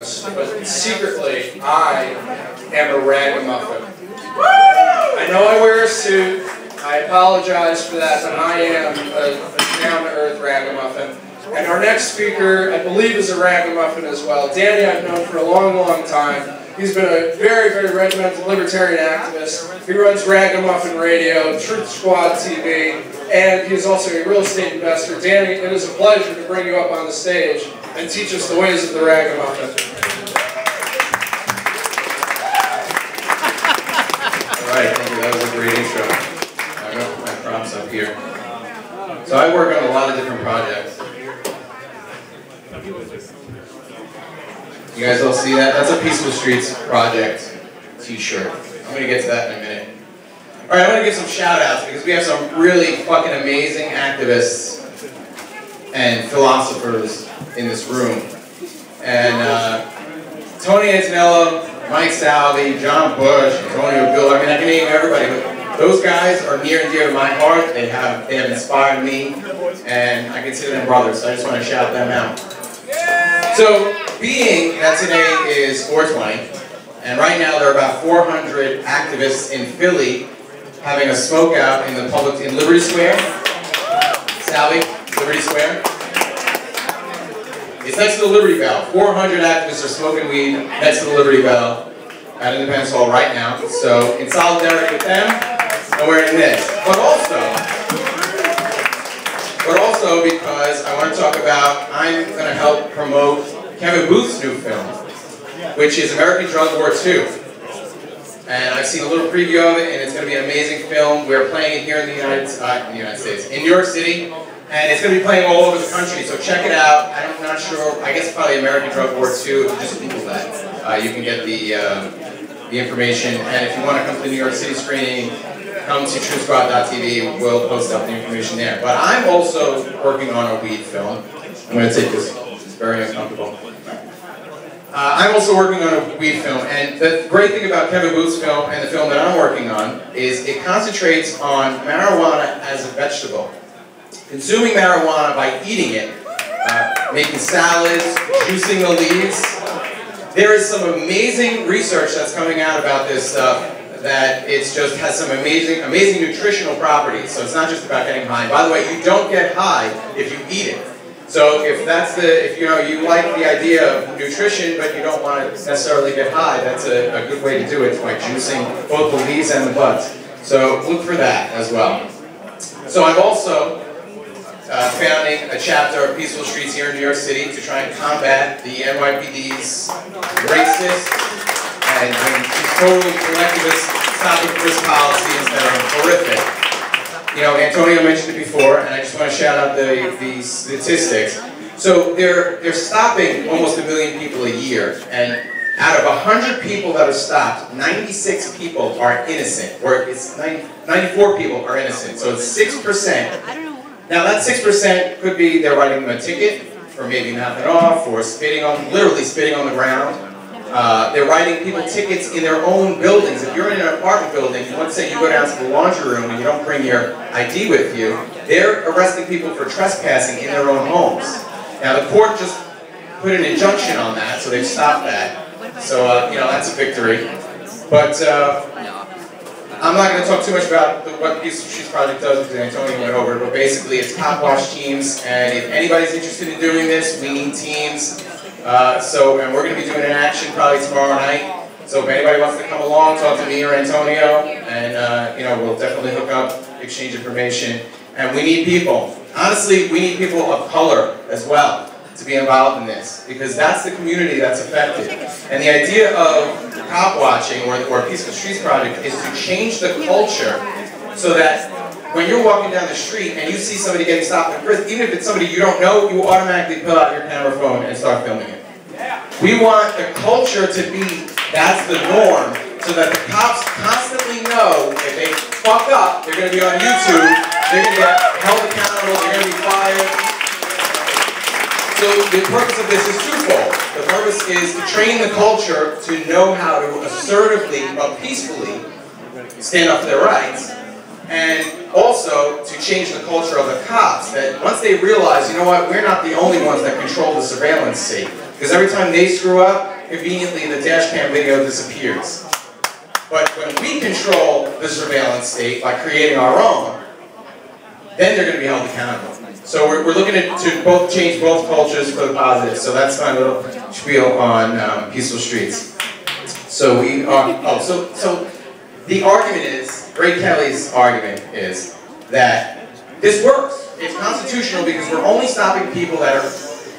But secretly, I am a ragamuffin. I know I wear a suit. I apologize for that, but I am a down-to-earth ragamuffin. And our next speaker, I believe, is a ragamuffin as well. Danny I've known for a long, long time. He's been a very, very regimented libertarian activist. He runs Ragamuffin Radio, Truth Squad TV, and he's also a real estate investor. Danny, it is a pleasure to bring you up on the stage and teach us the ways of the ragamuffin. All right, thank you. That was a great intro. I got my props up here. So I work on a lot of different projects. You guys all see that? That's a Peaceful Streets Project t-shirt. I'm going to get to that in a minute. All right, I want to give some shout-outs because we have some really fucking amazing activists and philosophers in this room. And Tony Antonello, Mike Salvi, John Bush, Antonio Bill, I mean, I can name everybody, but those guys are near and dear to my heart. They have inspired me, and I consider them brothers, so I just want to shout them out. So, being that today is 420, and right now there are about 400 activists in Philly having a smoke out in the public, in Liberty Square. Sally, Liberty Square. It's next to the Liberty Bell. 400 activists are smoking weed next to the Liberty Bell at Independence Hall right now. So, in solidarity with them, I'm wearing this. But also because I want to talk about, I'm going to help promote Kevin Booth's new film, which is American Drug War II. And I've seen a little preview of it, and it's going to be an amazing film. We're playing it here in the United States, in New York City, and it's going to be playing all over the country, so check it out. I'm not sure, I guess probably American Drug War II, if you just Google that. You can get the information, and if you want to come to the New York City screening, come to truthsquad.tv, we'll post up the information there. But I'm also working on a weed film. I'm going to take this, it's very uncomfortable. I'm also working on a weed film, and the great thing about Kevin Booth's film and the film that I'm working on is it concentrates on marijuana as a vegetable. Consuming marijuana by eating it, making salads, juicing the leaves. There is some amazing research that's coming out about this stuff, that it just has some amazing nutritional properties. So it's not just about getting high. By the way, you don't get high if you eat it. So if you like the idea of nutrition, but you don't want to necessarily get high, that's a good way to do it by juicing both the leaves and the buds. So look for that as well. So I'm also founding a chapter of Peaceful Streets here in New York City to try and combat the NYPD's racist and totally collectivist stop-and-frisk policies that are horrific. You know, Antonio mentioned it before, and I just want to shout out the statistics. So they're stopping almost 1 million people a year, and out of 100 people that are stopped, 96 people are innocent, or it's 94 people are innocent. So it's 6%. Now that 6% could be they're writing them a ticket for maybe mouthing off, or literally spitting on the ground. They're writing people tickets in their own buildings. If you're in an apartment building, let's say you go down to the laundry room and you don't bring your ID with you, they're arresting people for trespassing in their own homes. Now the court just put an injunction on that, so they've stopped that. So, that's a victory. But I'm not going to talk too much about what Peaceful Streets Project does because Antonio went over it, but basically it's cop wash teams, and if anybody's interested in doing this, we need teams. And we're going to be doing an action probably tomorrow night. So if anybody wants to come along, talk to me or Antonio, and we'll definitely hook up, exchange information. And we need people. Honestly, we need people of color as well to be involved in this, because that's the community that's affected. And the idea of cop watching or Peaceful Streets Project is to change the culture so that when you're walking down the street and you see somebody getting stopped and frisked, even if it's somebody you don't know, you automatically pull out your camera phone and start filming it. We want the culture to be, that's the norm, so that the cops constantly know if they fuck up, they're going to be on YouTube, they're going to get held accountable, they're going to be fired. So the purpose of this is twofold. The purpose is to train the culture to know how to assertively but peacefully stand up for their rights, and also to change the culture of the cops, that once they realize, you know what, we're not the only ones that control the surveillance state. Because every time they screw up, conveniently the dash cam video disappears. But when we control the surveillance state by creating our own, then they're going to be held accountable. So we're looking to both change both cultures for the positive. So that's my little spiel on peaceful streets. So we are, so the argument is, Ray Kelly's argument is that this works. It's constitutional because we're only stopping people that are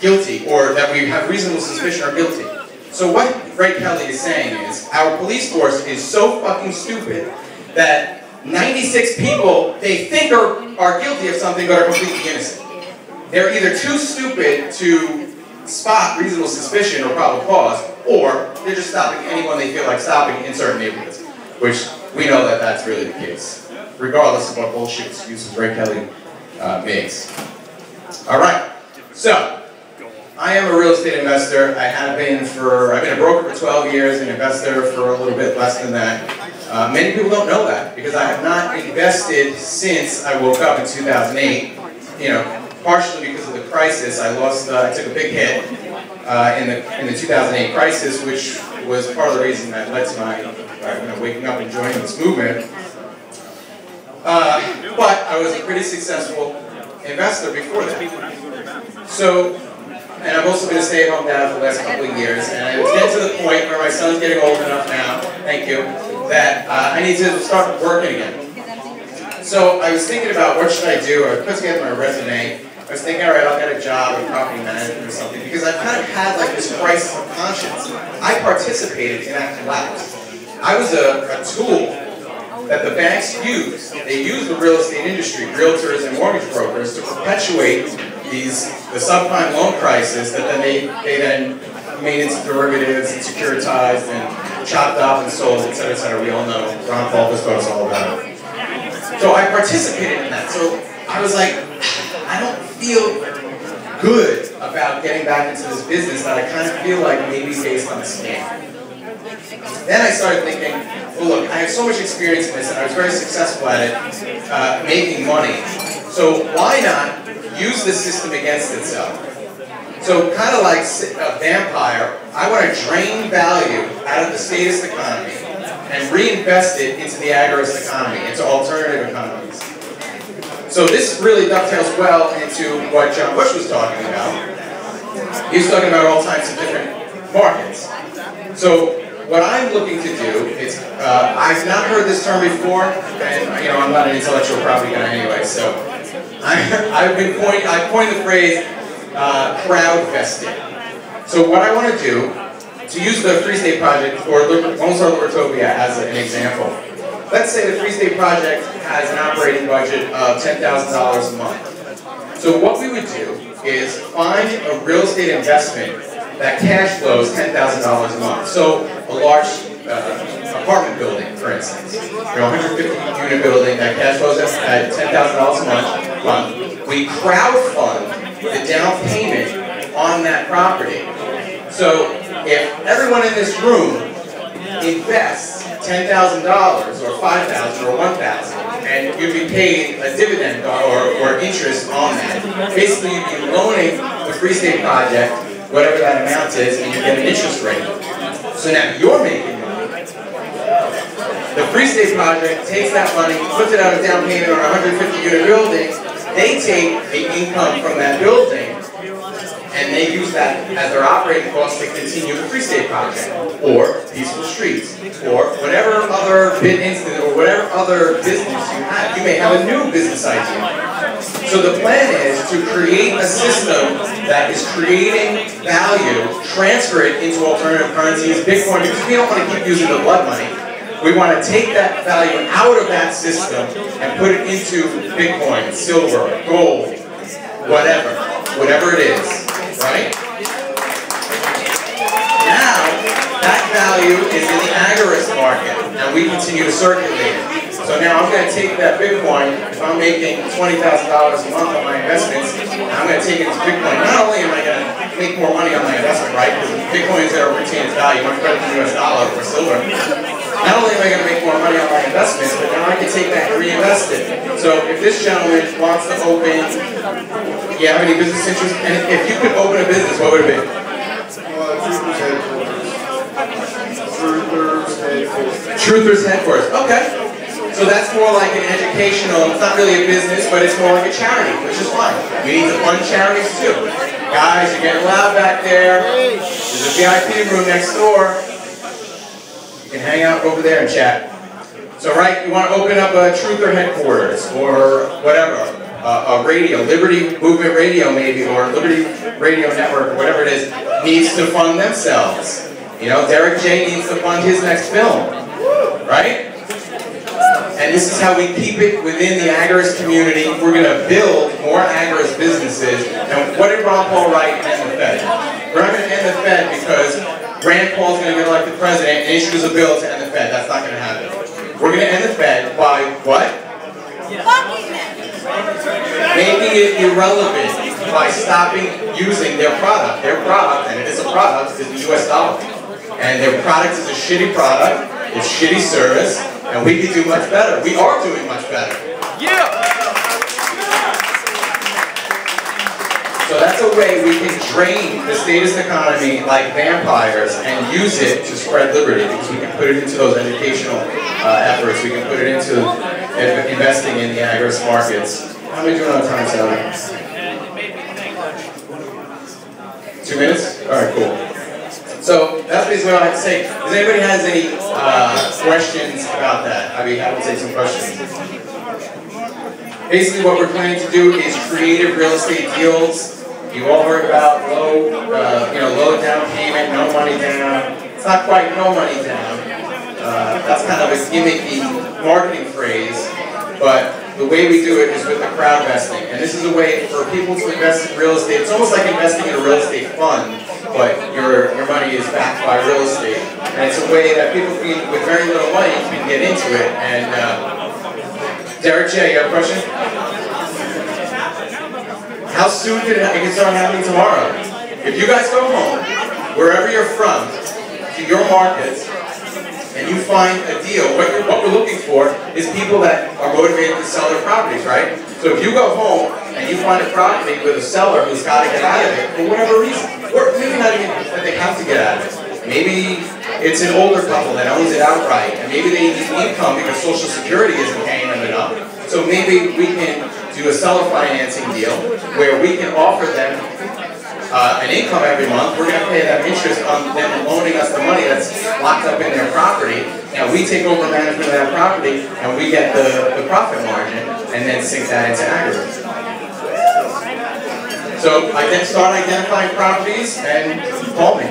guilty or that we have reasonable suspicion are guilty. So what Ray Kelly is saying is, our police force is so fucking stupid that 96 people they think are guilty of something but are completely innocent. They're either too stupid to spot reasonable suspicion or probable cause, or they're just stopping anyone they feel like stopping in certain neighborhoods, which we know that that's really the case, regardless of what bullshit excuses Ray Kelly makes. All right, so I am a real estate investor. I've been a broker for 12 years, an investor for a little bit less than that. Many people don't know that because I have not invested since I woke up in 2008. You know, partially because of the crisis. I took a big hit in the 2008 crisis, which was part of the reason that led to my waking up and joining this movement. But I was a pretty successful investor before that. So, and I've also been a stay-at-home dad for the last couple of years, and it's getting to the point where my son's getting old enough now, thank you, that I need to start working again. So I was thinking about what should I do. I put together my resume. I was thinking, all right, I'll get a job in property management or something, because I've kind of had like this crisis of conscience. I participated in that collapse. I was a tool that the banks use. They use the real estate industry, realtors and mortgage brokers, to perpetuate the subprime loan crisis that then they then made into derivatives and securitized and chopped up and sold, et cetera, et cetera. We all know. Ron Paul just taught us all about it. So I participated in that. So I was like, I don't feel good about getting back into this business that I kind of feel like maybe based on a scam. Then I started thinking, well look, I have so much experience in this and I was very successful at it, making money. So why not use the system against itself? So kind of like a vampire, I want to drain value out of the statist economy and reinvest it into the agorist economy, into alternative economies. So this really dovetails well into what John Bush was talking about. He was talking about all types of different markets. So what I'm looking to do is, I've not heard this term before, and you know I'm not an intellectual property guy anyway, so I've coined the phrase crowd vesting. So what I want to do, to use the Free State Project, or Lone Star Libertopia as an example, let's say the Free State Project has an operating budget of $10,000 a month. So what we would do is find a real estate investment that cash flows $10,000 a month. So a large apartment building, for instance, 150-unit building that cash flows at $10,000 a month. We crowdfund the down payment on that property. So if everyone in this room invests $10,000 or $5,000 or $1,000, and you'd be paid a dividend or interest on that. Basically, you'd be loaning the Free State Project whatever that amount is, and you get an interest rate. So now you're making money. The Free State Project takes that money, puts it out as down payment on a 150-unit building. They take the income from that building, and they use that as their operating cost to continue the Free State Project, or Peaceful Streets, or whatever other instance, or whatever other business you have. You may have a new business idea. So the plan is to create a system that is creating value, transfer it into alternative currencies, Bitcoin, because we don't want to keep using the blood money. We want to take that value out of that system and put it into Bitcoin, silver, gold, whatever it is, right? Now, that value is in the agorist market, and we continue to circulate it. So now I'm going to take that Bitcoin, if I'm making $20,000 a month on my investments, I'm going to take it to Bitcoin. Not only am I going to make more money on my investment, right, because Bitcoin is going to retain its value much better than the US dollar or silver. Not only am I going to make more money on my investments, but now I can take that and reinvest it. So if this gentleman wants to open, you have any business interests, and if you could open a business, what would it be? Truthers Headquarters. Okay. So that's more like an educational, it's not really a business, but it's more like a charity, which is fine. We need to fund charities too. Guys, you're getting loud back there. There's a VIP room next door. You can hang out over there and chat. So right, you want to open up a Truther Headquarters or whatever, a radio, Liberty Movement Radio maybe, or Liberty Radio Network, or whatever it is, needs to fund themselves. You know, Derek J needs to fund his next film, right? And this is how we keep it within the agorist community. We're going to build more agorist businesses. And what did Ron Paul write in End the Fed? We're not going to end the Fed because Rand Paul's going to get elected president and introduce a bill to end the Fed. That's not going to happen. We're going to end the Fed by what? Making it irrelevant by stopping using their product. Their product, and it is a product, is the US dollar. And their product is a shitty product, it's shitty service, and we can do much better. We are doing much better. Yeah! So that's a way we can drain the statist economy like vampires and use it to spread liberty, because we can put it into those educational efforts. We can put it into investing in the agorist markets. How many doing on time, Sally? 2 minutes? Alright, cool. So that's basically what I have to say. Does anybody has any questions about that? I'd be happy to take some questions. Basically what we're planning to do is creative real estate deals. You've all heard about low down payment, no money down. It's not quite no money down. That's kind of a gimmicky marketing phrase, but the way we do it is with the crowd vesting. And this is a way for people to invest in real estate. It's almost like investing in a real estate fund, but your money is backed by real estate. And it's a way that people with very little money can get into it. And Derek J, you have a question? How soon can it start happening tomorrow? If you guys go home, wherever you're from, to your markets, and you find a deal, what we're looking for is people that are motivated to sell their properties, right? So if you go home and you find a property with a seller who's got to get out of it for whatever reason, or maybe not even that they have to get out of it. Maybe it's an older couple that owns it outright, and maybe they need income because Social Security isn't paying them enough. So maybe we can do a seller financing deal where we can offer them an income every month. We're going to pay them interest on them loaning us the money that's locked up in their property, and we take over management of that property, and we get the profit margin, and then sink that into agriculture. So I then start identifying properties and call me.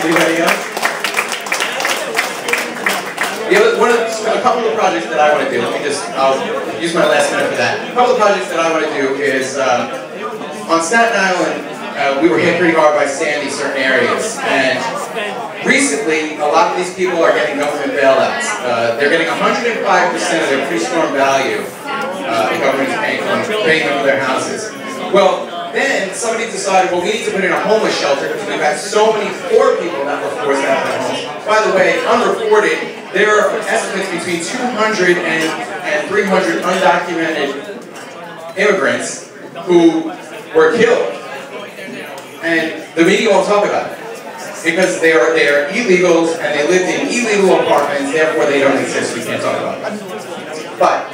Anybody else? A couple of projects that I want to do, I'll use my last minute for that. A couple of projects that I want to do is, on Staten Island, we were hit pretty hard by Sandy certain areas, and recently, a lot of these people are getting government bailouts. They're getting 105% of their pre-storm value, the government's paying them for their houses. Well, then somebody decided, well, we need to put in a homeless shelter because we've had so many poor people that were forced out of their homes. By the way, unreported, there are estimates between 200 and 300 undocumented immigrants who were killed. And the media won't talk about it because they are illegals and they lived in illegal apartments, therefore they don't exist. We can't talk about it. But,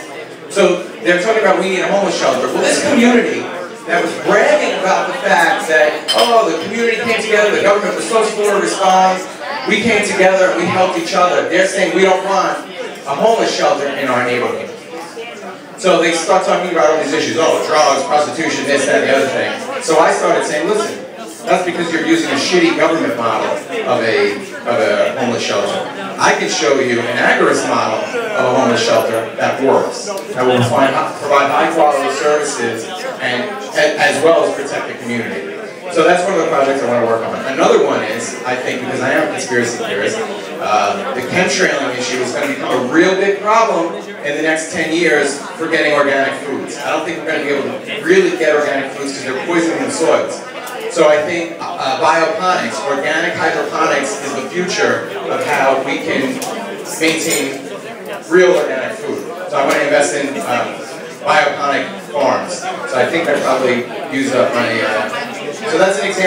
so they're talking about we need a homeless shelter. Well, this community that was bragging about the fact that, oh, the community came together, the government was so slow to respond, we came together and we helped each other. They're saying we don't want a homeless shelter in our neighborhood. So they start talking about all these issues, oh, drugs, prostitution, this, that, and the other thing. So I started saying, listen, that's because you're using a shitty government model of a homeless shelter. I can show you an agorist model of a homeless shelter that works, that will provide high quality services and as well as protect the community. So that's one of the projects I want to work on. Another one is, I think, because I am a conspiracy theorist, the chemtrailing issue is going to become a real big problem in the next 10 years for getting organic foods. I don't think we're going to be able to really get organic foods because they're poisoning the soils. So I think bioponics, organic hydroponics, is the future of how we can maintain real organic food. So I want to invest in bioponic farms. So I think I probably used up my... so that's an example.